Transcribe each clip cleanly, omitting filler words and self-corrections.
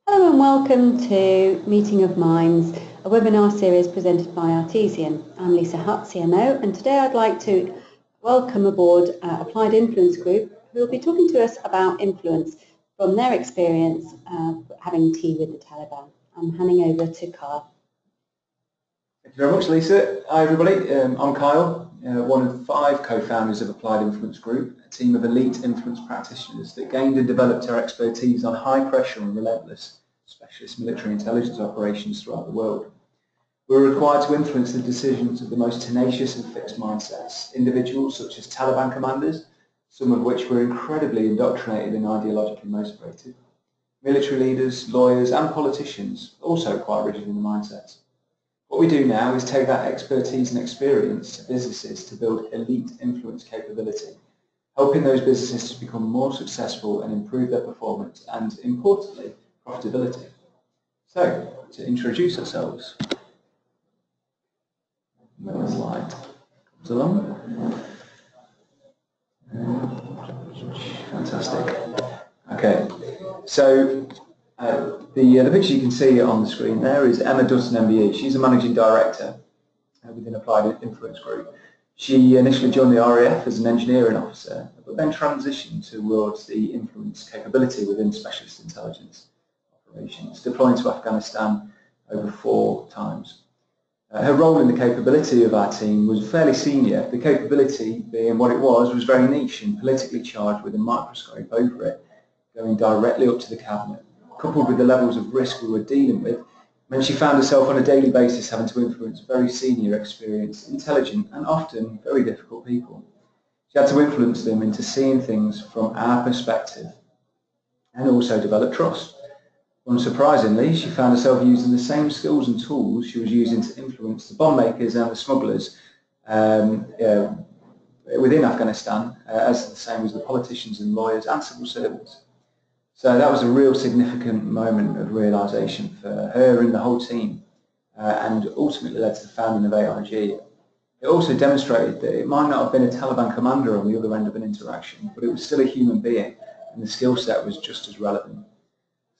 Hello and welcome to Meeting of Minds, a webinar series presented by Artesian. I'm Lisa Hutt, CMO, and today I'd like to welcome aboard Applied Influence Group, who will be talking to us about influence from their experience having tea with the Taliban. I'm handing over to Kyle. Thank you very much, Lisa. Hi, everybody. I'm Kyle, one of 5 co-founders of Applied Influence Group, a team of elite influence practitioners that gained and developed our expertise on high-pressure and relentless specialist military intelligence operations throughout the world. We're required to influence the decisions of the most tenacious and fixed mindsets, individuals such as Taliban commanders, some of which were incredibly indoctrinated and ideologically motivated, military leaders, lawyers, and politicians, also quite rigid in the mindsets. What we do now is take that expertise and experience to businesses to build elite influence capability, helping those businesses to become more successful and improve their performance and, importantly, profitability. So, to introduce ourselves, when the slide comes along. Fantastic. Okay, so the picture you can see on the screen there is Emma Dutton MBA. She's a managing director within Applied Influence Group. She initially joined the RAF as an engineering officer, but then transitioned towards the influence capability within specialist intelligence operations, deploying to Afghanistan over 4 times. Her role in the capability of our team was fairly senior. The capability, being what it was very niche and politically charged with a microscope over it, going directly up to the cabinet. Coupled with the levels of risk we were dealing with, meant she found herself on a daily basis having to influence very senior, experienced, intelligent, and often very difficult people. She had to influence them into seeing things from our perspective and also develop trust. Unsurprisingly, she found herself using the same skills and tools she was using to influence the bomb makers and the smugglers within Afghanistan as the same as the politicians and lawyers and civil servants. So that was a real significant moment of realisation for her and the whole team, and ultimately led to the founding of AIG. It also demonstrated that it might not have been a Taliban commander on the other end of an interaction, but it was still a human being, and the skill set was just as relevant.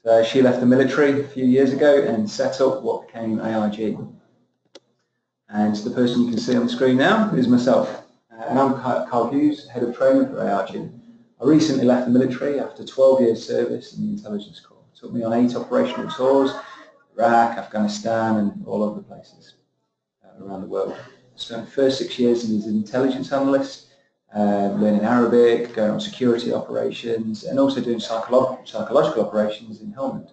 So she left the military a few years ago and set up what became AIG. And the person you can see on the screen now is myself. And I'm Carl Hughes, Head of Training for AIG. I recently left the military after 12 years service in the Intelligence Corps. It took me on 8 operational tours, Iraq, Afghanistan, and all over the places around the world. I spent the first 6 years as an intelligence analyst, learning Arabic, going on security operations, and also doing psychological operations in Helmand,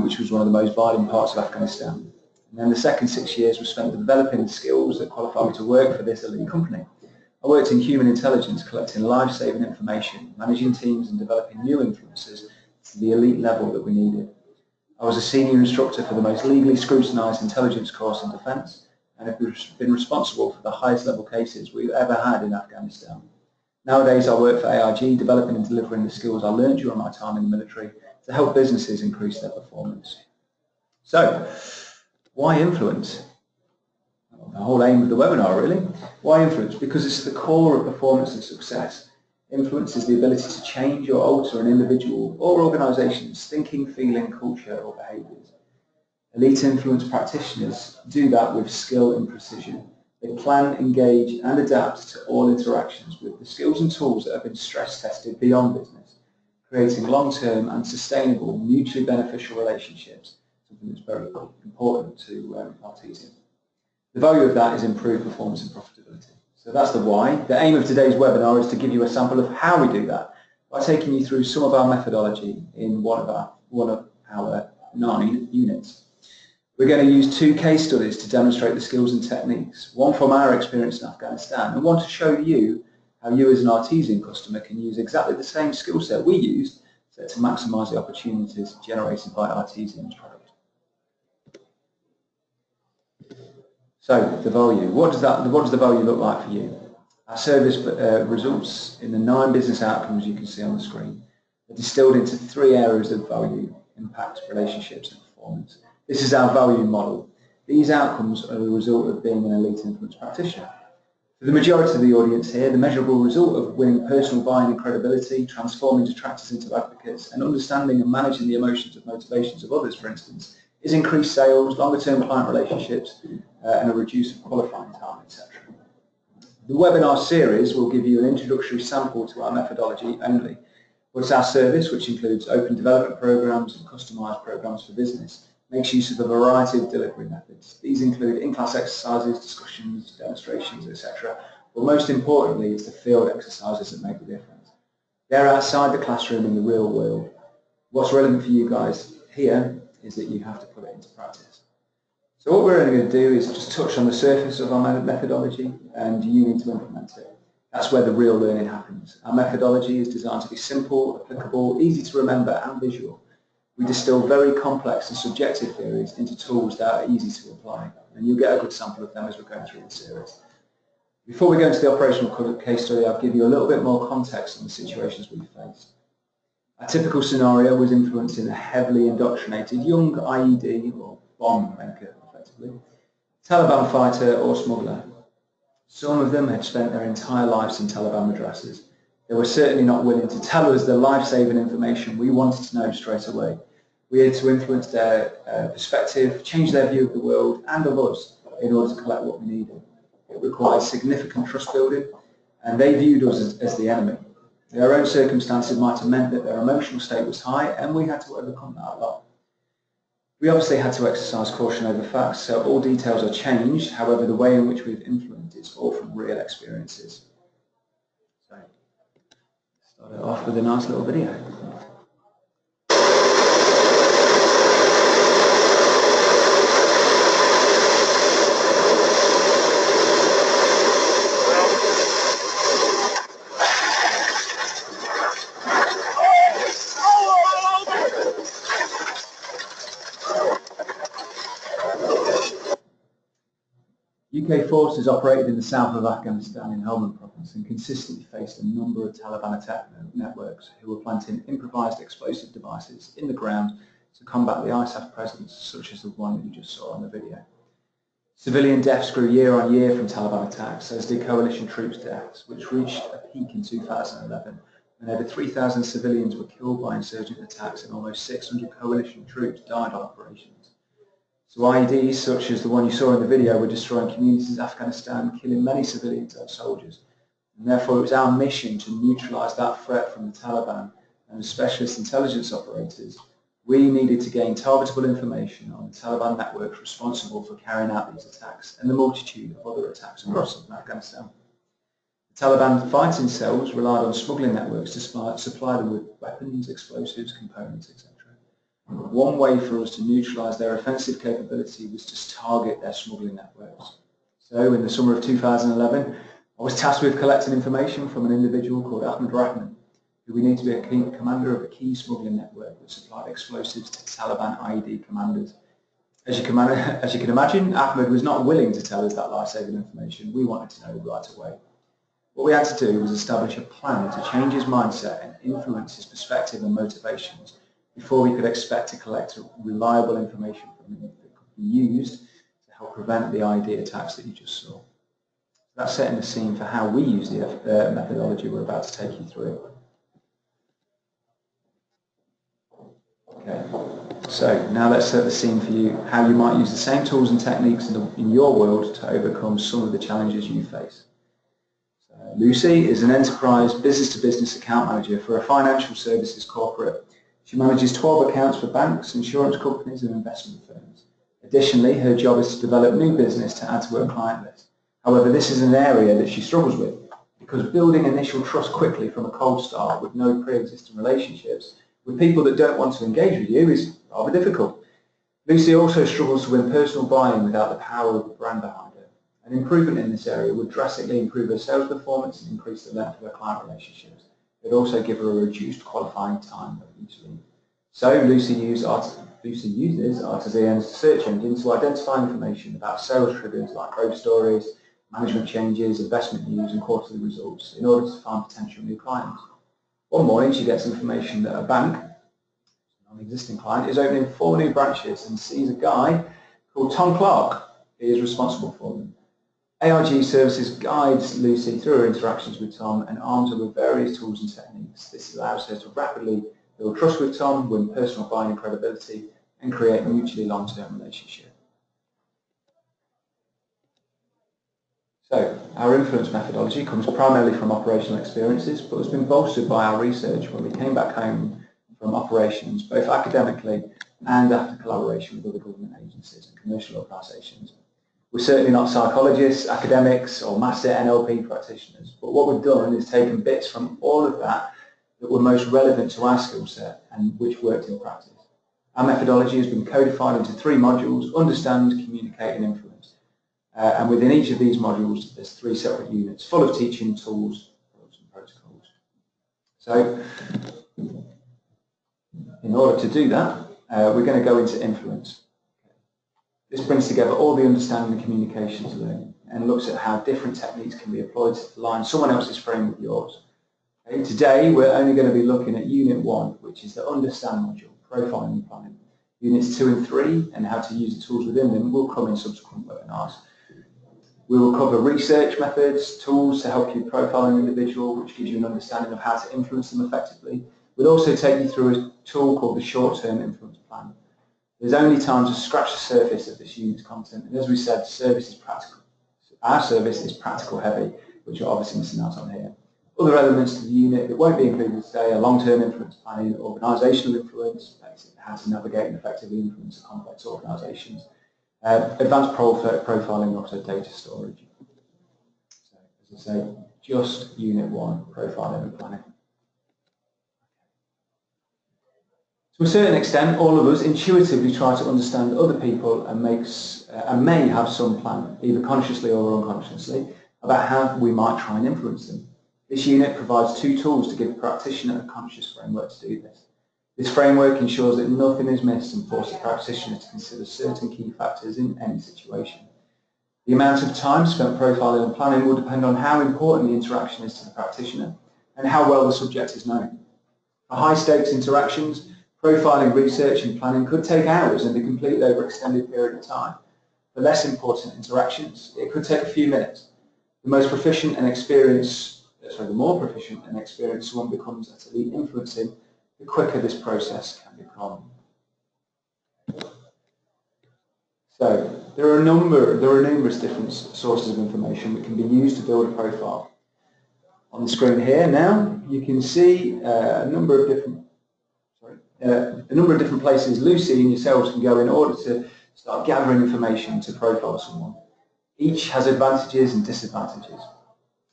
which was one of the most violent parts of Afghanistan. And then the second 6 years was spent developing the skills that qualify me to work for this elite company. I worked in human intelligence, collecting life-saving information, managing teams and developing new influencers to the elite level that we needed. I was a senior instructor for the most legally scrutinised intelligence course in defence, and have been responsible for the highest level cases we've ever had in Afghanistan. Nowadays I work for AIG, developing and delivering the skills I learned during my time in the military to help businesses increase their performance. So, why influence? The whole aim of the webinar, really. Why influence? Because it's the core of performance and success. Influence is the ability to change or alter an individual or organisation's thinking, feeling, culture or behaviours. Elite influence practitioners do that with skill and precision. They plan, engage and adapt to all interactions with the skills and tools that have been stress tested beyond business, creating long-term and sustainable, mutually beneficial relationships, something that's very important to Artesian. The value of that is improved performance and profitability. So that's the why. The aim of today's webinar is to give you a sample of how we do that by taking you through some of our methodology in one of our 9 units. We're going to use 2 case studies to demonstrate the skills and techniques, one from our experience in Afghanistan and one to show you how you as an Artesian customer can use exactly the same skill set we used to maximise the opportunities generated by Artesian's product. So, the value. What does the value look like for you? Our service results in the 9 business outcomes you can see on the screen are distilled into 3 areas of value: impact, relationships and performance. This is our value model. These outcomes are the result of being an elite influence practitioner. For the majority of the audience here, the measurable result of winning personal buy-in and credibility, transforming detractors into advocates, and understanding and managing the emotions and motivations of others, for instance, is increased sales, longer-term client relationships, and a reduce of qualifying time, etc. The webinar series will give you an introductory sample to our methodology only. What's our service, which includes open development programs and customized programs for business, makes use of a variety of delivery methods. These include in-class exercises, discussions, demonstrations, etc. But most importantly, it's the field exercises that make the difference. They're outside the classroom in the real world. What's relevant for you guys here is that you have to put it into practice. So what we're only going to do is just touch on the surface of our methodology, and you need to implement it. That's where the real learning happens. Our methodology is designed to be simple, applicable, easy to remember, and visual. We distill very complex and subjective theories into tools that are easy to apply, and you'll get a good sample of them as we're going through the series. Before we go into the operational case study, I'll give you a little bit more context on the situations we faced. A typical scenario was influencing a heavily indoctrinated young IED, or bomb maker, effectively, Taliban fighter or smuggler. Some of them had spent their entire lives in Taliban madrasas. They were certainly not willing to tell us the life-saving information we wanted to know straight away. We had to influence their perspective, change their view of the world and of us in order to collect what we needed. It required significant trust building, and they viewed us as the enemy. Their own circumstances might have meant that their emotional state was high, and we had to overcome that a lot. We obviously had to exercise caution over facts, so all details are changed. However, the way in which we've influenced is all from real experiences. So, start it off with a nice little video. UK forces operated in the south of Afghanistan in Helmand province and consistently faced a number of Taliban attack networks who were planting improvised explosive devices in the ground to combat the ISAF presence, such as the one that you just saw on the video. Civilian deaths grew year on year from Taliban attacks, as did coalition troops' deaths, which reached a peak in 2011, when over 3,000 civilians were killed by insurgent attacks and almost 600 coalition troops died on operations. So IEDs, such as the one you saw in the video, were destroying communities in Afghanistan, killing many civilians and soldiers. And therefore it was our mission to neutralise that threat from the Taliban, and as specialist intelligence operators, we needed to gain targetable information on the Taliban networks responsible for carrying out these attacks and the multitude of other attacks across Afghanistan. The Taliban fighting cells relied on smuggling networks to supply them with weapons, explosives, components, etc. One way for us to neutralise their offensive capability was to target their smuggling networks. So in the summer of 2011, I was tasked with collecting information from an individual called Ahmed Rahman, who we knew to be a key commander of a key smuggling network that supplied explosives to Taliban IED commanders. As you can imagine, Ahmed was not willing to tell us that life-saving information. We wanted to know right away. What we had to do was establish a plan to change his mindset and influence his perspective and motivations before we could expect to collect reliable information from him that could be used to help prevent the IED attacks that you just saw. That's setting the scene for how we use the methodology we're about to take you through. Okay, so now let's set the scene for you, how you might use the same tools and techniques in your world to overcome some of the challenges you face. So, Lucy is an enterprise business-to-business account manager for a financial services corporate. She manages 12 accounts for banks, insurance companies and investment firms. Additionally, her job is to develop new business to add to her client list. However, this is an area that she struggles with, because building initial trust quickly from a cold start with no pre-existing relationships with people that don't want to engage with you is rather difficult. Lucy also struggles to win personal buy-in without the power of the brand behind her. An improvement in this area would drastically improve her sales performance and increase the length of her client relationships. It would also give her a reduced qualifying time of each lead. So Lucy uses Artisan's search engine to identify information about sales triggers like growth stories, management changes, investment news and quarterly results in order to find potential new clients. One morning she gets information that a bank, a non-existing client, is opening 4 new branches and sees a guy called Tom Clark. He is responsible for them. ARG Services guides Lucy through her interactions with Tom and arms her with various tools and techniques. This allows her to rapidly build trust with Tom, win personal buying and credibility, and create a mutually long-term relationship. So, our influence methodology comes primarily from operational experiences, but has been bolstered by our research when we came back home from operations, both academically and after collaboration with other government agencies and commercial organisations. We're certainly not psychologists, academics, or master NLP practitioners, but what we've done is taken bits from all of that that were most relevant to our skill set and which worked in practice. Our methodology has been codified into 3 modules: understand, communicate, and influence. And within each of these modules, there's 3 separate units full of teaching tools and protocols. So, in order to do that, we're going to go into influence. This brings together all the understanding and communications learning and looks at how different techniques can be employed to align someone else's frame with yours. Okay, today, we're only going to be looking at Unit 1, which is the understand module, profiling and planning. Units 2 and 3 and how to use the tools within them will come in subsequent webinars. We will cover research methods, tools to help you profile an individual, which gives you an understanding of how to influence them effectively. We'll also take you through a tool called the short-term influence plan. There's only time to scratch the surface of this unit's content, and as we said, service is practical. Our service is practical heavy, which you're obviously missing out on here. Other elements to the unit that won't be included today are long-term influence planning, organisational influence, how to navigate and effectively influence complex organisations, advanced profiling, also data storage. So, as I say, just Unit 1, profiling and planning. To a certain extent, all of us intuitively try to understand other people and may have some plan, either consciously or unconsciously, about how we might try and influence them. This unit provides 2 tools to give a practitioner a conscious framework to do this. This framework ensures that nothing is missed and forces practitioners to consider certain key factors in any situation. The amount of time spent profiling and planning will depend on how important the interaction is to the practitioner and how well the subject is known. For high-stakes interactions, profiling, research and planning could take hours and be completed over an extended period of time. For less important interactions, it could take a few minutes. The more proficient and experienced someone becomes at elite influencing, the quicker this process can become. So, there are numerous different sources of information that can be used to build a profile. On the screen here now, you can see a number of different places Lucy and yourselves can go in order to start gathering information to profile someone. Each has advantages and disadvantages,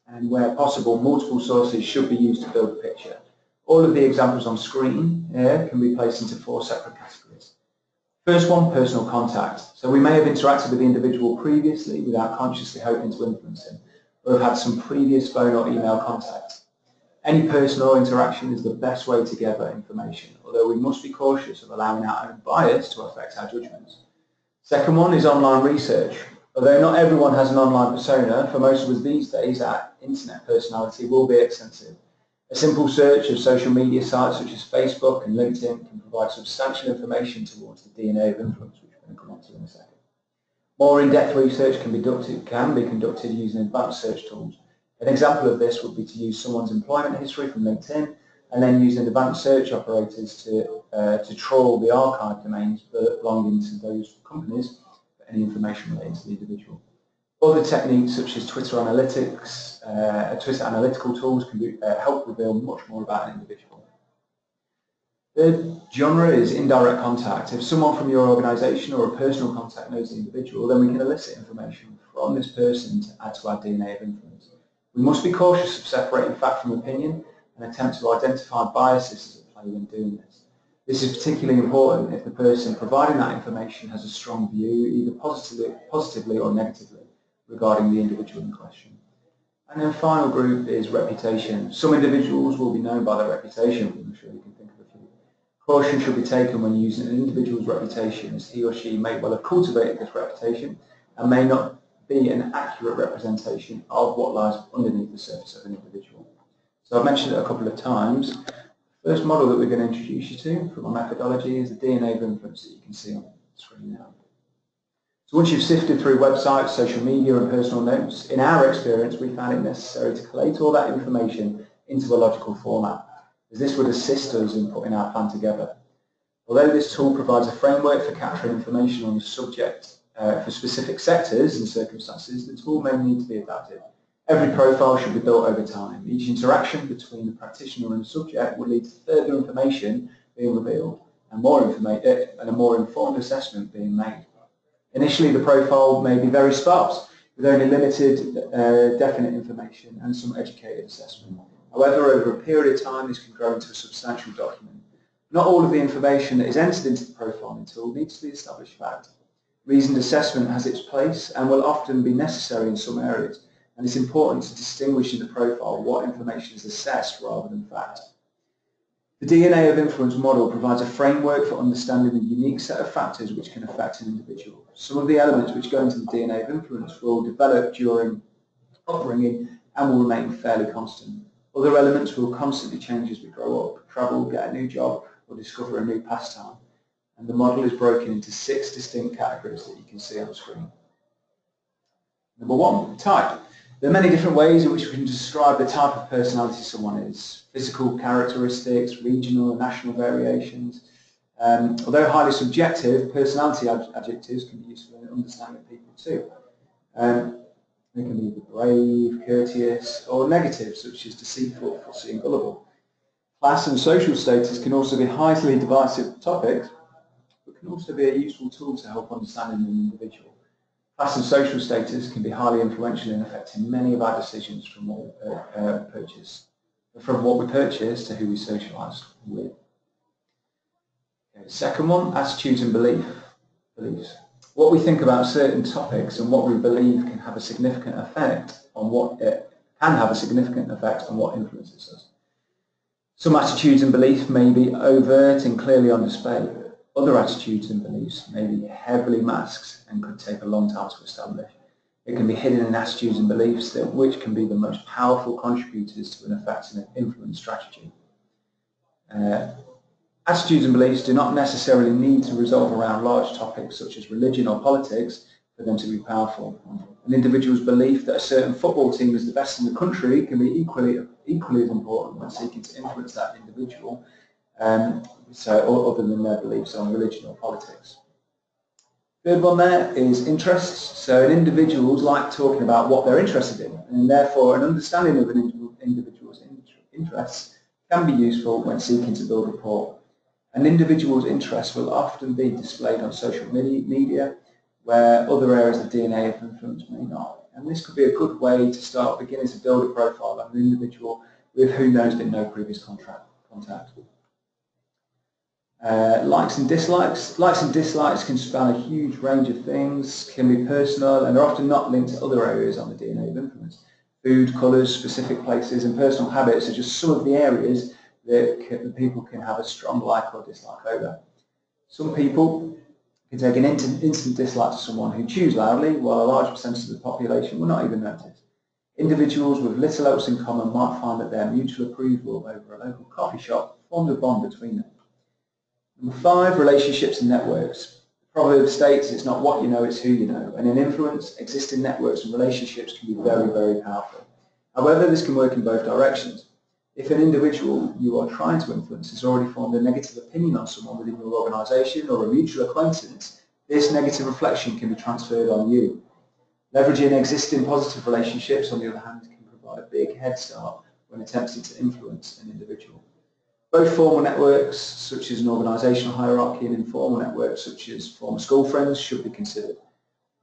and where possible, multiple sources should be used to build a picture. All of the examples on screen here can be placed into 4 separate categories. First one, personal contact. So we may have interacted with the individual previously without consciously hoping to influence him, or have had some previous phone or email contact. Any personal interaction is the best way to gather information, although we must be cautious of allowing our own bias to affect our judgments. Second one is online research. Although not everyone has an online persona, for most of us these days, our internet personality will be extensive. A simple search of social media sites such as Facebook and LinkedIn can provide substantial information towards the DNA of influence, which we're going to come on to in a second. More in-depth research can be conducted using advanced search tools. An example of this would be to use someone's employment history from LinkedIn and then using advanced search operators to trawl the archive domains belonging to those companies for any information relating to the individual. Other techniques such as Twitter analytics, Twitter analytical tools can help reveal much more about an individual. The genre is indirect contact. If someone from your organisation or a personal contact knows the individual, then we can elicit information from this person to add to our DNA of influence. We must be cautious of separating fact from opinion and attempt to identify biases at play when doing this. This is particularly important if the person providing that information has a strong view, either positively or negatively, regarding the individual in question. And then the final group is reputation. Some individuals will be known by their reputation. I'm sure you can think of a few. Caution should be taken when using an individual's reputation, as he or she may well have cultivated this reputation and may not be an accurate representation of what lies underneath the surface of an individual. So I've mentioned it a couple of times. The first model that we're going to introduce you to from our methodology is the DNA of influence that you can see on the screen now. So once you've sifted through websites, social media and personal notes, in our experience we found it necessary to collate all that information into a logical format, as this would assist us in putting our plan together. Although this tool provides a framework for capturing information on the subject for specific sectors and circumstances, the tool may need to be adapted. Every profile should be built over time. Each interaction between the practitioner and the subject will lead to further information being revealed and a more informed assessment being made. Initially, the profile may be very sparse, with only limited definite information and some educated assessment. However, over a period of time, this can grow into a substantial document. Not all of the information that is entered into the profiling tool needs to be established fact. Reasoned assessment has its place and will often be necessary in some areas, and it's important to distinguish in the profile what information is assessed rather than fact. The DNA of Influence model provides a framework for understanding the unique set of factors which can affect an individual. Some of the elements which go into the DNA of Influence will develop during upbringing and will remain fairly constant. Other elements will constantly change as we grow up, travel, get a new job, or discover a new pastime. And the model is broken into 6 distinct categories that you can see on the screen. Number 1, type. There are many different ways in which we can describe the type of personality someone is. Physical characteristics, regional and national variations. Although highly subjective, personality adjectives can be useful in understanding people too. They can be either brave, courteous, or negative, such as deceitful, fussy and gullible. Class and social status can also be highly divisive topics, but can also be a useful tool to help understanding an individual. Class and social status can be highly influential in affecting many of our decisions from what we purchase to who we socialise with. Okay, second one, attitudes and beliefs. What we think about certain topics and what we believe can have a significant effect on what influences us. Some attitudes and beliefs may be overt and clearly on display. Other attitudes and beliefs may be heavily masked and could take a long time to establish. It can be hidden in attitudes and beliefs which can be the most powerful contributors to an effective influence strategy. Attitudes and beliefs do not necessarily need to resolve around large topics such as religion or politics for them to be powerful. An individual's belief that a certain football team is the best in the country can be equally as important when seeking to influence that individual, other than their beliefs on religion or politics. Third one there is interests. So an individuals like talking about what they're interested in, and therefore an understanding of an individual's interests can be useful when seeking to build rapport. An individual's interests will often be displayed on social media, where other areas of DNA of influence may not. And this could be a good way to start beginning to build a profile of an individual with whom there has been no previous contact. Likes and dislikes. Likes and dislikes can span a huge range of things, can be personal, and are often not linked to other areas on the DNA of influence. Food, colours, specific places, and personal habits are just some of the areas that people can have a strong like or dislike over. Some people can take an instant dislike to someone who chews loudly, while a large percentage of the population will not even notice. Individuals with little else in common might find that their mutual approval over a local coffee shop forms a bond between them. Number 5, relationships and networks. The proverb states it's not what you know, it's who you know. And in influence, existing networks and relationships can be very, very powerful. However, this can work in both directions. If an individual you are trying to influence has already formed a negative opinion on someone within your organisation or a mutual acquaintance, this negative reflection can be transferred on you. Leveraging existing positive relationships, on the other hand, can provide a big head start when attempting to influence an individual. Both formal networks, such as an organisational hierarchy, and informal networks, such as former school friends, should be considered.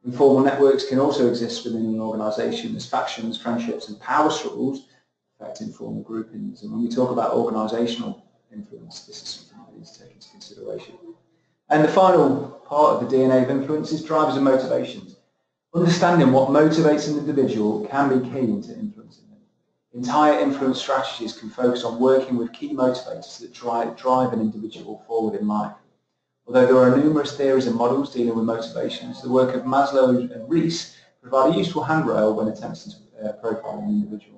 Informal networks can also exist within an organisation as factions, friendships and power struggles affect informal groupings. And when we talk about organisational influence, this is something that needs to take into consideration. And the final part of the DNA of influence is drivers and motivations. Understanding what motivates an individual can be key into influencing them. Entire influence strategies can focus on working with key motivators that drive an individual forward in life. Although there are numerous theories and models dealing with motivations, the work of Maslow and Rees provide a useful handrail when attempting to profile an individual.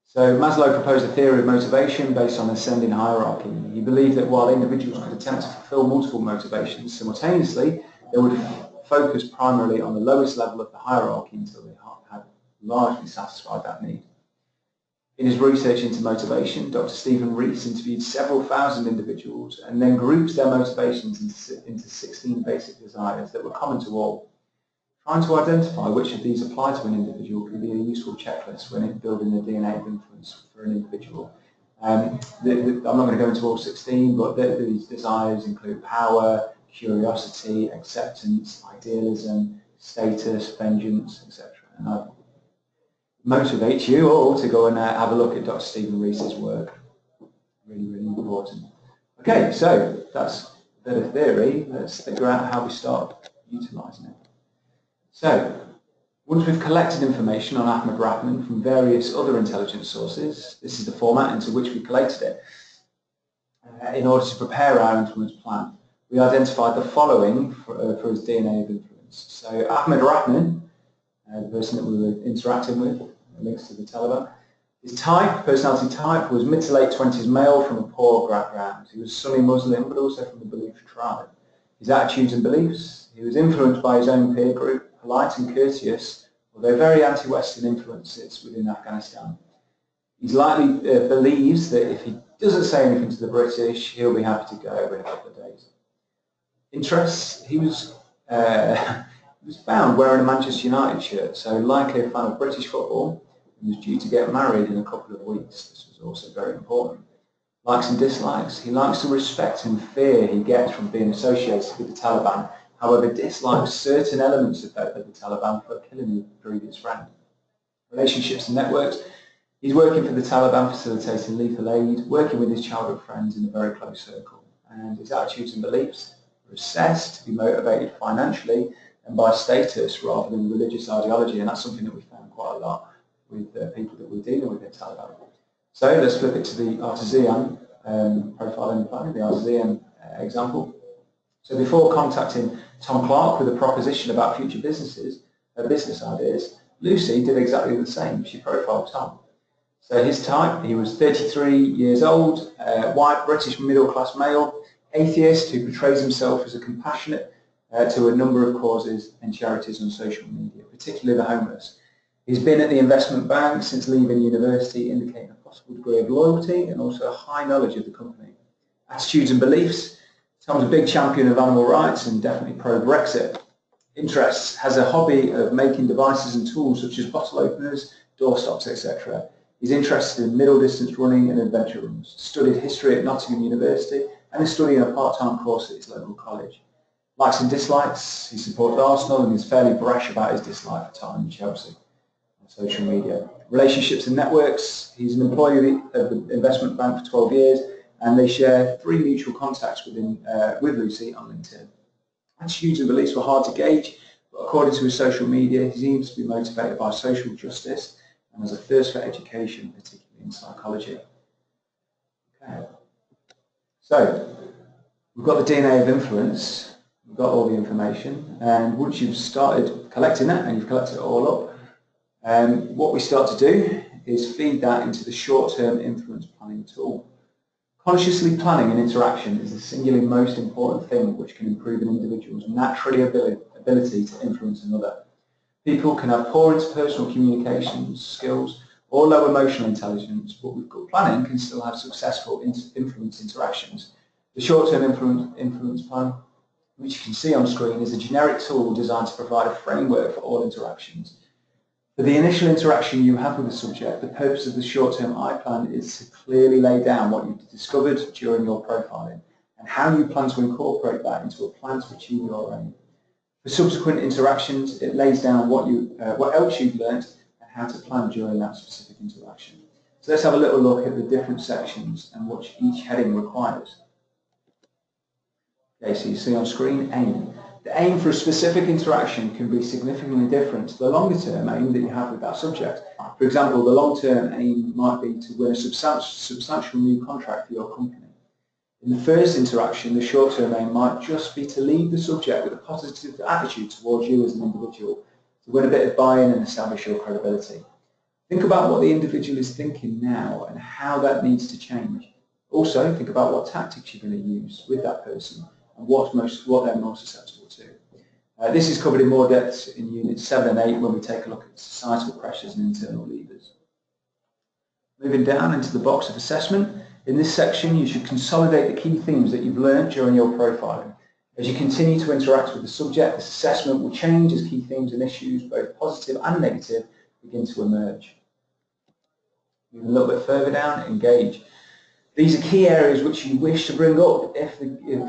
So Maslow proposed a theory of motivation based on ascending hierarchy. He believed that while individuals could attempt to fulfill multiple motivations simultaneously, there would focused primarily on the lowest level of the hierarchy until they had largely satisfied that need. In his research into motivation, Dr. Stephen Rees interviewed several thousand individuals and then grouped their motivations into 16 basic desires that were common to all. Trying to identify which of these apply to an individual can be a useful checklist when building the DNA of influence for an individual. I'm not going to go into all 16, but these desires include power, curiosity, acceptance, idealism, status, vengeance, etc. And I motivate you all to go and have a look at Dr. Stephen Rees's work. Really, really important. Okay, so that's a bit of theory. Let's figure out how we start utilising it. So, once we've collected information on Ahmed Rahman from various other intelligence sources, this is the format into which we collated it. In order to prepare our influence plan, we identified the following for his DNA of influence. So Ahmed Rahman, the person that we were interacting with, links to the Taliban, his personality type, was mid to late 20s male from a poor background. He was Sunni Muslim, but also from the Baloch tribe. His attitudes and beliefs, he was influenced by his own peer group, polite and courteous, although very anti-Western influences within Afghanistan. He likely believes that if he doesn't say anything to the British, he'll be happy to go in a couple of days. Interests, he was found wearing a Manchester United shirt, so likely a fan of British football. He was due to get married in a couple of weeks. This was also very important. Likes and dislikes, he likes the respect and fear he gets from being associated with the Taliban. However, dislikes certain elements of the Taliban for killing his previous friend. Relationships and networks. He's working for the Taliban, facilitating lethal aid, working with his childhood friends in a very close circle. And his attitudes and beliefs are assessed to be motivated financially and by status rather than religious ideology. And that's something that we found quite a lot with people that we're dealing with in Taliban. So let's flip it to the artisan profiling planning, the artisan example. So before contacting Tom Clark with a proposition about future business ideas, Lucy did exactly the same. She profiled Tom. So his type, he was 33 years old, white, British, middle-class male, atheist who portrays himself as a compassionate to a number of causes and charities on social media, particularly the homeless. He's been at the investment bank since leaving university, indicating a possible degree of loyalty and also a high knowledge of the company. Attitudes and beliefs. Tom's a big champion of animal rights and definitely pro-Brexit. Interests, has a hobby of making devices and tools such as bottle openers, door stops, etc. He's interested in middle distance running and adventure runs. Studied history at Nottingham University and is studying a part-time course at his local college. Likes and dislikes, he supports Arsenal and is fairly brash about his dislike for Tottenham Chelsea on social media. Relationships and networks, he's an employee of the investment bank for 12 years and they share 3 mutual contacts with Lucy on LinkedIn. Attitudes and beliefs were hard to gauge, but according to his social media, he seems to be motivated by social justice and has a thirst for education, particularly in psychology. Okay. So, we've got the DNA of influence, we've got all the information, and once you've started collecting that and you've collected it all up, what we start to do is feed that into the short-term influence planning tool. Consciously planning an interaction is the singularly most important thing which can improve an individual's natural ability to influence another. People can have poor interpersonal communications skills or low emotional intelligence, but with good planning can still have successful influence interactions. The short-term influence plan, which you can see on screen, is a generic tool designed to provide a framework for all interactions. For the initial interaction you have with the subject, the purpose of the short-term I-plan is to clearly lay down what you've discovered during your profiling and how you plan to incorporate that into a plan to achieve your aim. For subsequent interactions, it lays down what else you've learned and how to plan during that specific interaction. So let's have a little look at the different sections and what each heading requires. Okay, so you see on screen, aim. The aim for a specific interaction can be significantly different to the longer-term aim that you have with that subject. For example, the long-term aim might be to win a substantial new contract for your company. In the first interaction, the short-term aim might just be to leave the subject with a positive attitude towards you as an individual, to win a bit of buy-in and establish your credibility. Think about what the individual is thinking now and how that needs to change. Also, think about what tactics you're going to use with that person and what they're most susceptible to. This is covered in more depth in Units 7 and 8 when we take a look at societal pressures and internal levers. Moving down into the box of assessment, in this section you should consolidate the key themes that you've learned during your profiling. As you continue to interact with the subject, this assessment will change as key themes and issues, both positive and negative, begin to emerge. Moving a little bit further down, engage. These are key areas which you wish to bring up if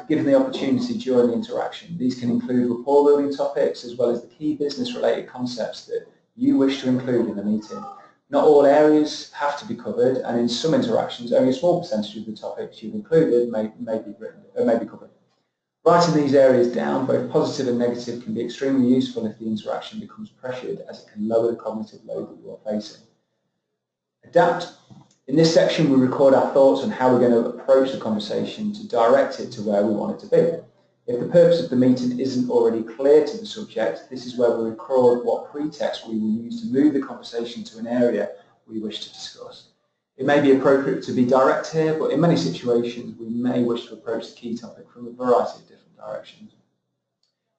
given the opportunity during the interaction. These can include rapport building topics as well as the key business related concepts that you wish to include in the meeting. Not all areas have to be covered, and in some interactions only a small percentage of the topics you've included may be covered. Writing these areas down, both positive and negative, can be extremely useful if the interaction becomes pressured, as it can lower the cognitive load that you are facing. Adapt. In this section we record our thoughts on how we're going to approach the conversation to direct it to where we want it to be. If the purpose of the meeting isn't already clear to the subject, this is where we record what pretext we will use to move the conversation to an area we wish to discuss. It may be appropriate to be direct here, but in many situations we may wish to approach the key topic from a variety of different directions.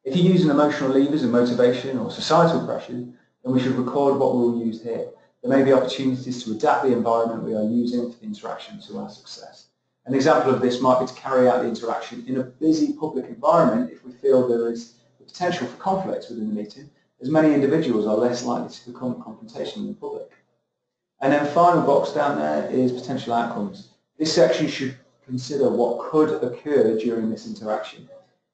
If you're using emotional levers and motivation or societal pressures, then we should record what we will use here. There may be opportunities to adapt the environment we are using for the interaction to our success. An example of this might be to carry out the interaction in a busy public environment if we feel there is the potential for conflict within the meeting, as many individuals are less likely to become confrontational in the public. And then final box down there is potential outcomes. This section should consider what could occur during this interaction.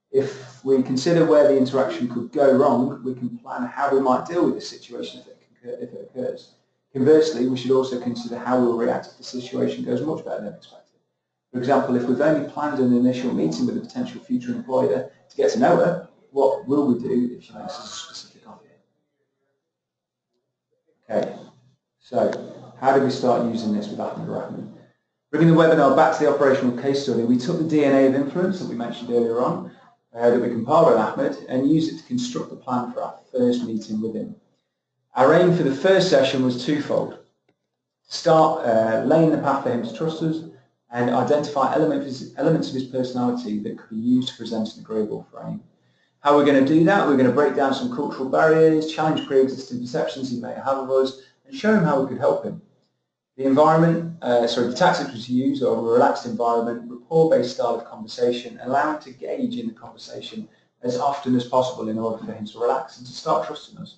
If we consider where the interaction could go wrong, we can plan how we might deal with this situation if it occurs. Conversely, we should also consider how we will react if the situation goes much better than expected. For example, if we've only planned an initial meeting with a potential future employer to get to know her, what will we do if she makes us a specific offer? Okay, so how do we start using this with Ahmed? Bringing the webinar back to the operational case study, we took the DNA of influence that we mentioned earlier on, that we compiled on Ahmed, and used it to construct the plan for our first meeting with him. Our aim for the first session was twofold. Start laying the path for him to trust us and identify elements of his personality that could be used to present an agreeable frame. How we're going to do that? We're going to break down some cultural barriers, challenge pre-existing perceptions he may have of us, and show him how we could help him. The tactics was to use are a relaxed environment, rapport-based style of conversation, allow him to engage in the conversation as often as possible in order for him to relax and to start trusting us.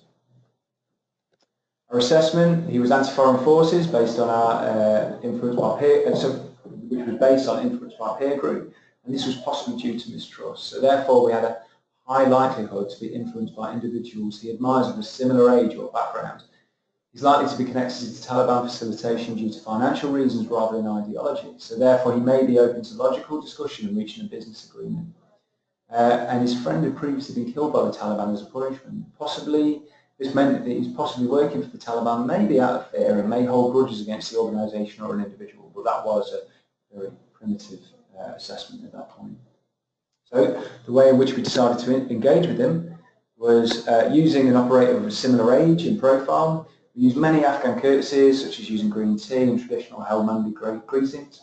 Our assessment, he was anti-foreign forces based on our influence by peer, which was based on influence by peer group, and this was possibly due to mistrust. So therefore we had a high likelihood to be influenced by individuals he admires of a similar age or background. He's likely to be connected to Taliban facilitation due to financial reasons rather than ideology. So therefore he may be open to logical discussion and reaching a business agreement. And his friend had previously been killed by the Taliban as a punishment. This meant that he's possibly working for the Taliban, maybe out of fear, and may hold grudges against the organisation or an individual, but that was a very primitive assessment at that point. So the way in which we decided to engage with him was using an operator of a similar age and profile. We used many Afghan courtesies, such as using green tea and traditional Helmandi greetings.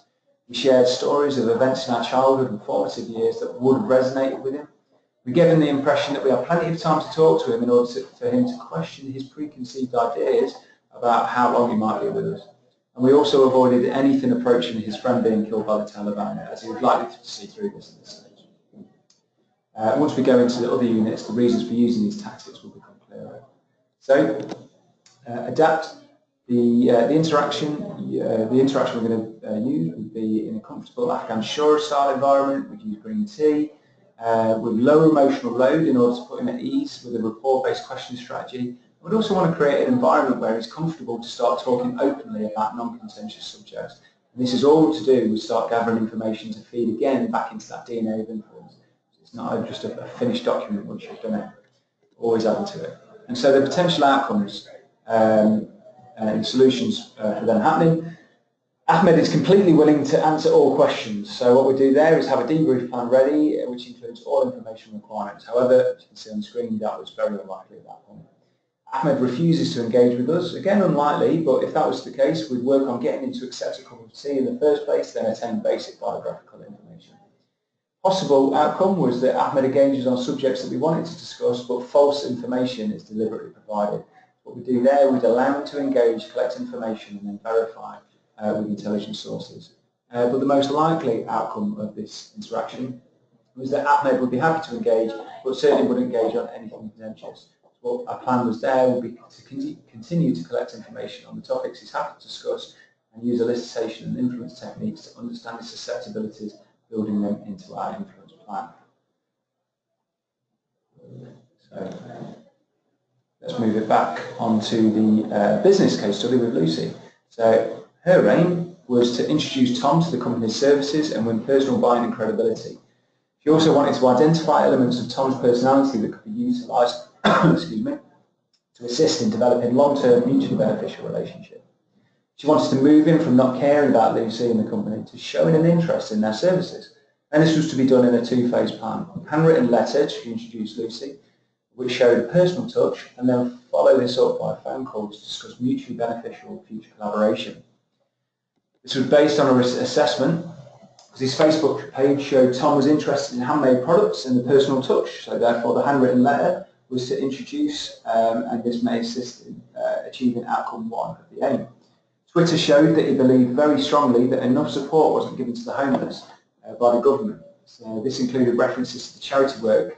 We shared stories of events in our childhood and formative years that would have resonated with him. We gave him the impression that we had plenty of time to talk to him in order for him to question his preconceived ideas about how long he might be with us. And we also avoided anything approaching his friend being killed by the Taliban, as he was likely to see through this at this stage. Once we go into the other units, the reasons for using these tactics will become clearer. So, adapt. The interaction we're going to use would be in a comfortable Afghan Shura style environment. We'd use green tea. With low emotional load in order to put him at ease with a rapport-based question strategy. We'd also want to create an environment where he's comfortable to start talking openly about non-contentious subjects. And this is all to do with start gathering information to feed again back into that DNA of influence. It's not just a finished document once you've done it, always adding to it. And so the potential outcomes and solutions for them happening. Ahmed is completely willing to answer all questions. So what we do there is have a debrief plan ready, which includes all information requirements. However, as you can see on the screen, that was very unlikely at that point. Ahmed refuses to engage with us. Again, unlikely, but if that was the case, we'd work on getting him to accept a cup of tea in the first place, then attain basic biographical information. Possible outcome was that Ahmed engages on subjects that we wanted to discuss, but false information is deliberately provided. What we do there, we'd allow him to engage, collect information, and then verify with intelligence sources. But the most likely outcome of this interaction was that Ahmed would be happy to engage, but certainly wouldn't engage on anything contentious. What our plan was there would be to continue to collect information on the topics he's happy to discuss and use elicitation and influence techniques to understand his susceptibilities, building them into our influence plan. So let's move it back onto the business case study with Lucy. So her aim was to introduce Tom to the company's services and win personal buy-in and credibility. She also wanted to identify elements of Tom's personality that could be utilised excuse me, to assist in developing long-term mutually beneficial relationship. She wanted to move him from not caring about Lucy and the company to showing an interest in their services. And this was to be done in a two-phase plan. A handwritten letter to introduce Lucy, which showed a personal touch, and then follow this up by a phone call to discuss mutually beneficial future collaboration. This was based on an assessment, because his Facebook page showed Tom was interested in handmade products and the personal touch, so therefore the handwritten letter was to introduce, and this may assist in achieving outcome one of the aim. Twitter showed that he believed very strongly that enough support wasn't given to the homeless by the government. So this included references to the charity work,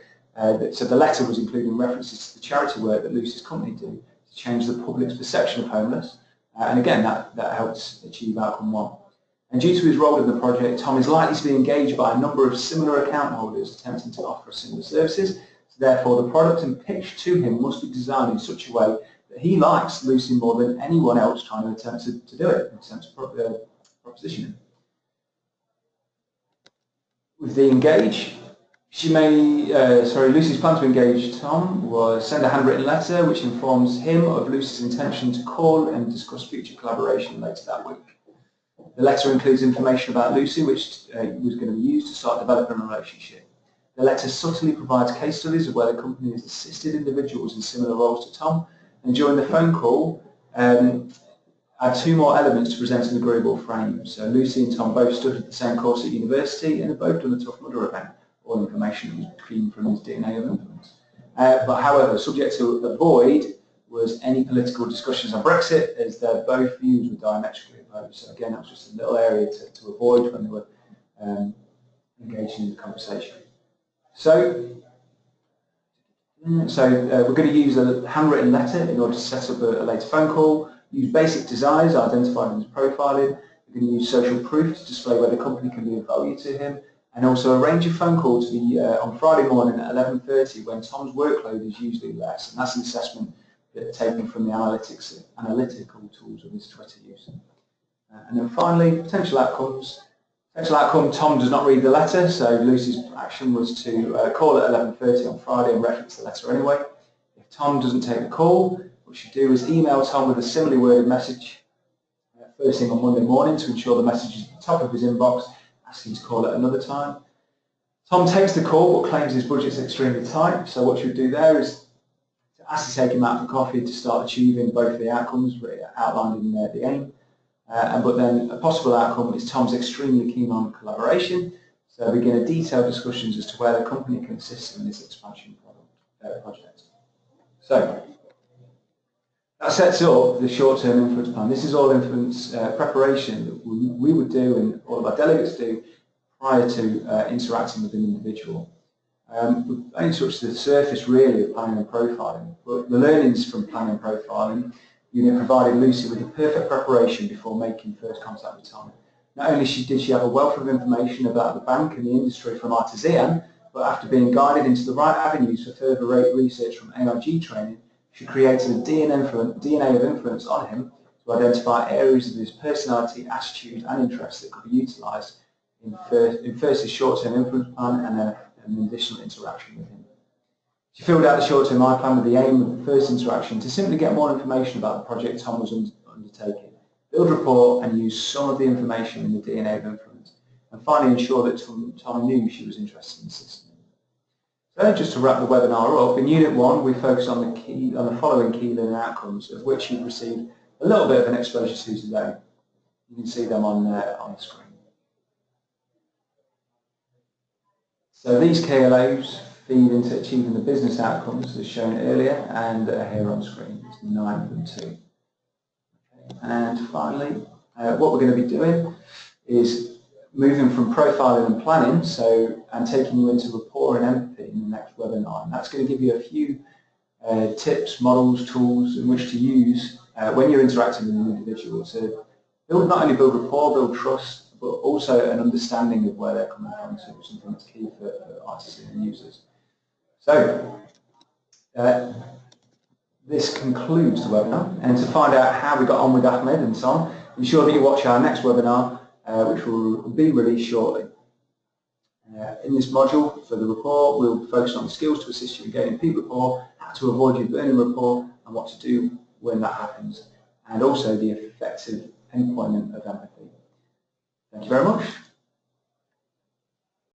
so the letter was including references to the charity work that Lucy's company do to change the public's perception of homeless, and again that helps achieve outcome one. And due to his role in the project, Tom is likely to be engaged by a number of similar account holders attempting to offer similar services. So therefore, the product and pitch to him must be designed in such a way that he likes Lucy more than anyone else trying to attempt to do it, attempt to proposition him. With the engage, Lucy's plan to engage Tom was send a handwritten letter which informs him of Lucy's intention to call and discuss future collaboration later that week. The letter includes information about Lucy, which was going to be used to start developing a relationship. The letter subtly provides case studies of where the company has assisted individuals in similar roles to Tom, and during the phone call, add two more elements to present an agreeable frame. So Lucy and Tom both studied the same course at university and have both done the Tough Mudder event. All information was clean from his DNA of influence. But however, subject to avoid was any political discussions on Brexit, as their both views were diametrically opposed. So again, that was just a little area to avoid when they were engaging in the conversation. So we're going to use a handwritten letter in order to set up a later phone call, use basic desires identified in his profiling. We're going to use social proof to display where the company can be of value to him, and also arrange a phone call to be on Friday morning at 11:30 when Tom's workload is usually less, and that's an assessment taken from the analytical tools of his Twitter use. And then finally, potential outcomes. Potential outcome, Tom does not read the letter, so Lucy's action was to call at 11:30 on Friday and reference the letter anyway. If Tom doesn't take the call, what she do is email Tom with a similarly worded message first thing on Monday morning to ensure the message is at the top of his inbox, asking to call at another time. Tom takes the call but claims his budget's extremely tight, so what she would do there is to ask to take him out for coffee to start achieving both the outcomes outlined in the aim. But then a possible outcome is Tom's extremely keen on collaboration, so begin a detailed discussions as to where the company can assist in this expansion project. So that sets up the short-term influence plan. This is all influence preparation that we would do and all of our delegates do prior to interacting with an individual. We've only touched the surface really of planning and profiling, but the learnings from planning and profiling unit provided Lucy with the perfect preparation before making first contact with Tom. Not only did she have a wealth of information about the bank and the industry from Artisan, but after being guided into the right avenues for further research from AIG training, she created a DNA of influence on him to identify areas of his personality, attitude and interests that could be utilised in first his short-term influence plan and then an additional interaction with him. She filled out the short-term I plan with the aim of the first interaction to simply get more information about the project Tom was undertaking, build rapport and use some of the information in the DNA of influence, and finally ensure that Tom knew she was interested in assisting him. So just to wrap the webinar up, in Unit 1 we focused on the following key learning outcomes, of which you've received a little bit of an exposure to today. You can see them on the screen. So these KLOs feed into achieving the business outcomes as shown earlier and here on screen. There's 9 of them too. Okay. And finally, what we're going to be doing is moving from profiling and planning, and taking you into rapport and empathy in the next webinar. And that's going to give you a few tips, models, tools in which to use when you're interacting with an individual to not only build rapport, build trust, but also an understanding of where they're coming from, so something that's key for artisan users. So this concludes the webinar, and to find out how we got on with Ahmed and so on, ensure that you watch our next webinar, which will be released shortly. In this module for the rapport, we'll focus on the skills to assist you in gaining peak rapport, how to avoid you burning rapport, and what to do when that happens, and also the effective employment of empathy. Thank you very much.